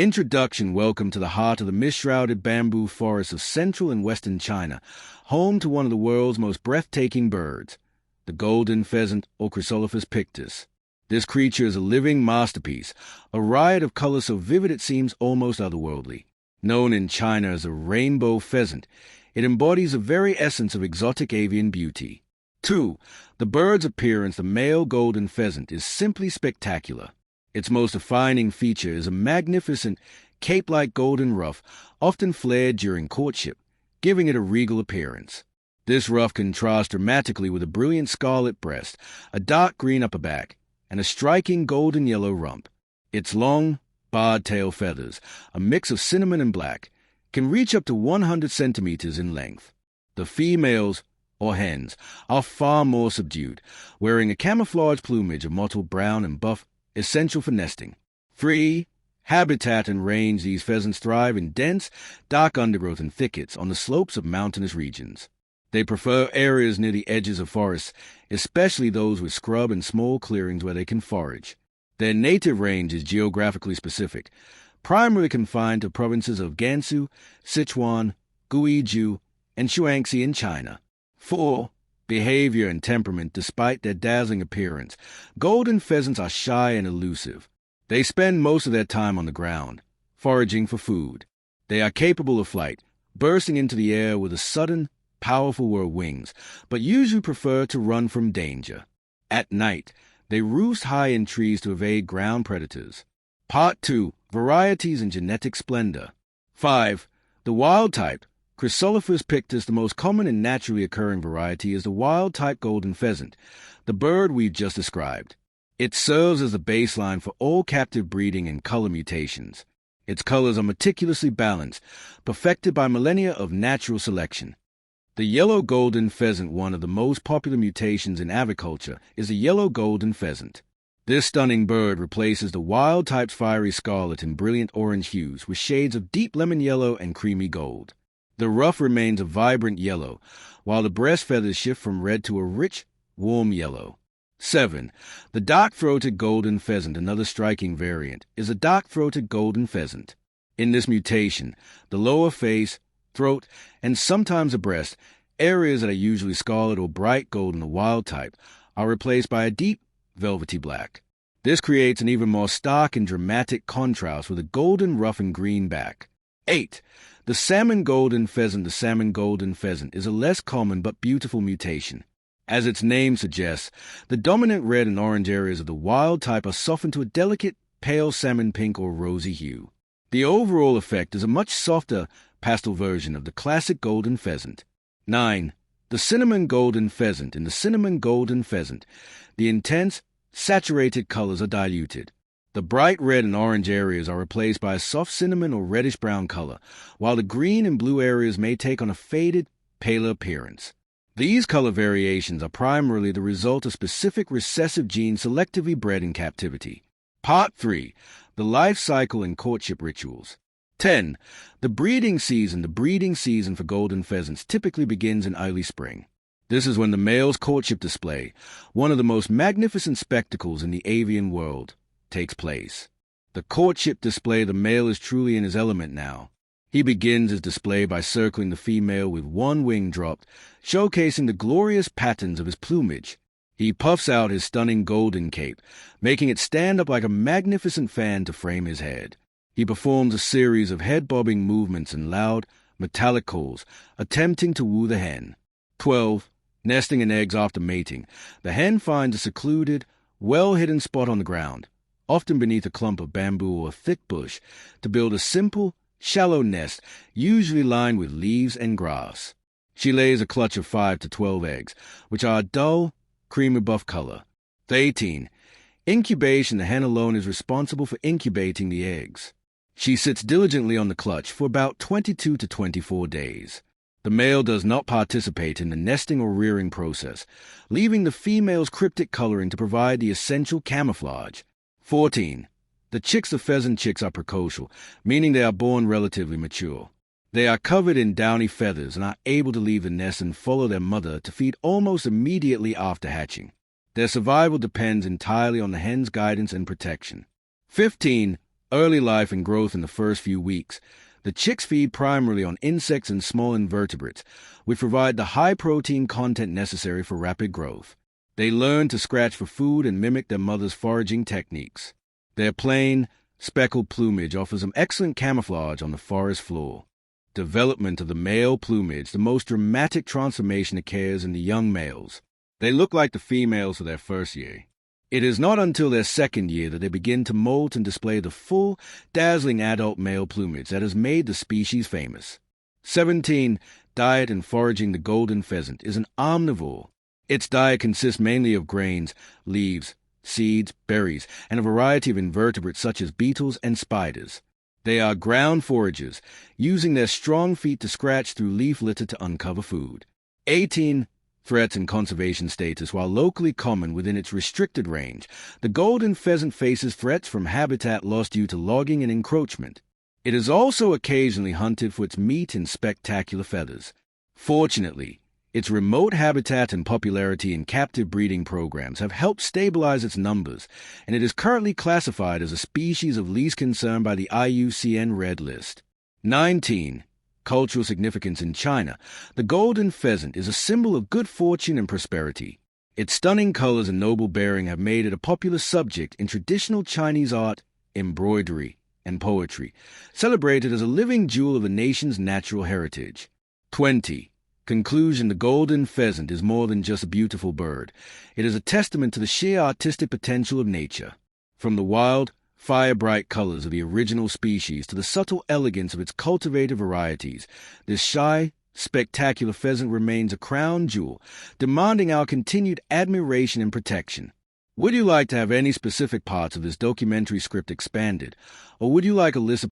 Introduction. Welcome to the heart of the mist-shrouded bamboo forests of central and western China, home to one of the world's most breathtaking birds, the golden pheasant or Chrysolophus pictus. This creature is a living masterpiece, a riot of colors so vivid it seems almost otherworldly. Known in China as a rainbow pheasant, it embodies the very essence of exotic avian beauty. 2. The bird's appearance. The male golden pheasant is simply spectacular. Its most defining feature is a magnificent, cape-like golden ruff, often flared during courtship, giving it a regal appearance. This ruff contrasts dramatically with a brilliant scarlet breast, a dark green upper back, and a striking golden-yellow rump. Its long, barred tail feathers, a mix of cinnamon and black, can reach up to 100 centimeters in length. The females, or hens, are far more subdued, wearing a camouflage plumage of mottled brown and buff, essential for nesting. 3. Habitat and range. These pheasants thrive in dense, dark undergrowth and thickets on the slopes of mountainous regions. They prefer areas near the edges of forests, especially those with scrub and small clearings where they can forage. Their native range is geographically specific, primarily confined to provinces of Gansu, Sichuan, Guizhou, and Shuangxi in China. 4. Behavior and temperament. Despite their dazzling appearance, golden pheasants are shy and elusive. They spend most of their time on the ground, foraging for food. They are capable of flight, bursting into the air with a sudden, powerful whir of wings, but usually prefer to run from danger. At night, they roost high in trees to evade ground predators. Part 2. Varieties and genetic splendor. 5. The wild type. Chrysolophus pictus. The most common and naturally occurring variety is the wild-type golden pheasant, the bird we've just described. It serves as the baseline for all captive breeding and color mutations. Its colors are meticulously balanced, perfected by millennia of natural selection. The yellow golden pheasant. One of the most popular mutations in aviculture is the yellow golden pheasant. This stunning bird replaces the wild-type's fiery scarlet and brilliant orange hues with shades of deep lemon yellow and creamy gold. The ruff remains a vibrant yellow, while the breast feathers shift from red to a rich, warm yellow. 7. The dark-throated golden pheasant. Another striking variant is a dark-throated golden pheasant. In this mutation, the lower face, throat, and sometimes the breast, areas that are usually scarlet or bright gold in the wild type, are replaced by a deep, velvety black. This creates an even more stark and dramatic contrast with a golden ruff and green back. 8. The salmon golden pheasant. The salmon golden pheasant is a less common but beautiful mutation. As its name suggests, the dominant red and orange areas of the wild type are softened to a delicate, pale salmon pink or rosy hue. The overall effect is a much softer, pastel version of the classic golden pheasant. 9. The cinnamon golden pheasant. In the cinnamon golden pheasant, the intense, saturated colors are diluted. The bright red and orange areas are replaced by a soft cinnamon or reddish-brown color, while the green and blue areas may take on a faded, paler appearance. These color variations are primarily the result of specific recessive genes selectively bred in captivity. Part 3. The life cycle and courtship rituals. 10. The breeding season. The breeding season for golden pheasants typically begins in early spring. This is when the male's courtship display, one of the most magnificent spectacles in the avian world, takes place. The courtship display. The male is truly in his element now. He begins his display by circling the female with one wing dropped, showcasing the glorious patterns of his plumage. He puffs out his stunning golden cape, making it stand up like a magnificent fan to frame his head. He performs a series of head-bobbing movements and loud, metallic calls, attempting to woo the hen. 12. Nesting in eggs after mating. The hen finds a secluded, well-hidden spot on the ground, often beneath a clump of bamboo or a thick bush, to build a simple, shallow nest, usually lined with leaves and grass. She lays a clutch of 5 to 12 eggs, which are a dull, creamy buff color. 18. Incubation. The hen alone is responsible for incubating the eggs. She sits diligently on the clutch for about 22 to 24 days. The male does not participate in the nesting or rearing process, leaving the female's cryptic coloring to provide the essential camouflage. 14. The chicks. The pheasant chicks are precocial, meaning they are born relatively mature. They are covered in downy feathers and are able to leave the nest and follow their mother to feed almost immediately after hatching. Their survival depends entirely on the hen's guidance and protection. 15. Early life and growth in the first few weeks. The chicks feed primarily on insects and small invertebrates, which provide the high-protein content necessary for rapid growth. They learn to scratch for food and mimic their mother's foraging techniques. Their plain, speckled plumage offers them excellent camouflage on the forest floor. Development of the male plumage. The most dramatic transformation occurs in the young males. They look like the females of their first year. It is not until their second year that they begin to molt and display the full, dazzling adult male plumage that has made the species famous. 17. Diet and foraging. The golden pheasant is an omnivore. Its diet consists mainly of grains, leaves, seeds, berries, and a variety of invertebrates such as beetles and spiders. They are ground foragers, using their strong feet to scratch through leaf litter to uncover food. 18. Threats and conservation status. While locally common within its restricted range, the golden pheasant faces threats from habitat loss due to logging and encroachment. It is also occasionally hunted for its meat and spectacular feathers. Fortunately, its remote habitat and popularity in captive breeding programs have helped stabilize its numbers, and it is currently classified as a species of least concern by the IUCN Red List. 19. Cultural significance in China. The golden pheasant is a symbol of good fortune and prosperity. Its stunning colors and noble bearing have made it a popular subject in traditional Chinese art, embroidery, and poetry, celebrated as a living jewel of the nation's natural heritage. 20. Conclusion. The golden pheasant is more than just a beautiful bird. It is a testament to the sheer artistic potential of nature. From the wild, fire-bright colors of the original species to the subtle elegance of its cultivated varieties, this shy, spectacular pheasant remains a crown jewel, demanding our continued admiration and protection. Would you like to have any specific parts of this documentary script expanded, or would you like a list of